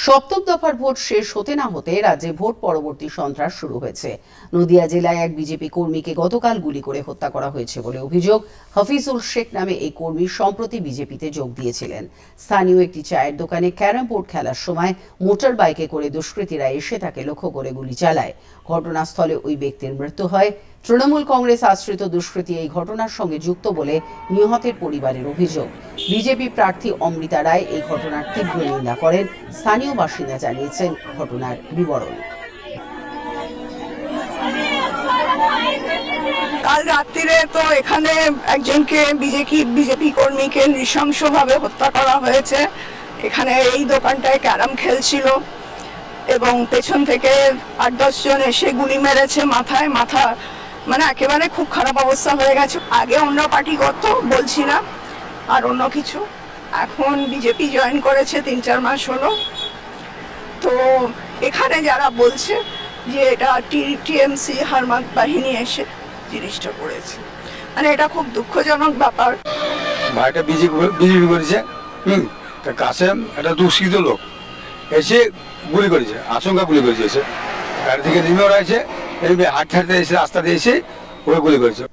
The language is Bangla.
সপ্তম দফার ভোট শেষ হতে না হতে রাজ্যে ভোট পরবর্তী সন্ত্রাস শুরু হয়েছে। নদিয়া জেলায় এক বিজেপি কর্মীকে গতকাল গুলি করে হত্যা করা হয়েছে বলে অভিযোগ। হাফিজুল শেখ নামে এই কর্মী সম্প্রতি বিজেপিতে যোগ দিয়েছিলেন। স্থানীয় একটি চায়ের দোকানে ক্যারাম বোর্ড খেলার সময় মোটর বাইকে করে দুষ্কৃতীরা এসে তাকে লক্ষ্য করে গুলি চালায়। ঘটনাস্থলে ওই ব্যক্তির মৃত্যু হয়। তৃণমূল কংগ্রেস আশ্রিত দুষ্কৃতী এই ঘটনার সঙ্গে যুক্ত বলে নিহতের পরিবারের অভিযোগ। বিজেপি প্রার্থী অমৃতা রায় এই ঘটনার তীব্র নিন্দা করেন। স্থানীয় বাসিন্দা জানিয়েছেন ঘটনার বিবরণ। কাল রাত্রিরে তো এখানে একজনকে বিজেপি কর্মীকে নৃশংসভাবে হত্যা করা হয়েছে। এখানে এই দোকানটায় ক্যারাম খেলছিল এবং পেছন থেকে ৮-১০ জন এসে গুলি মেরেছে মাথা মানে একেবারে খুব খারাপ অবস্থা হয়ে গেছে। আগে অন্য পার্টি করতো, বলছি না আর অন্য কিছু, এখন বিজেপি জয়েন করেছে ৩-৪ মাস হলো। তো এখানে যারা বলছে যে এটা টিএমসি হারমাত বাহিনী এসে জিনিসটা করেছে, মানে এটা খুব দুঃখজনক ব্যাপার। ভাইটা বিজেপি করেছে, তা কাসেম একটা দুষ্কৃত লোক এসে গুলি করেছে, আচমকা গুলি করেছে। এসে গাড়ি থেকে নেমে রয়েছে, হাঁটতে এসে রাস্তা দিয়ে এসে ওই গুলি করেছে।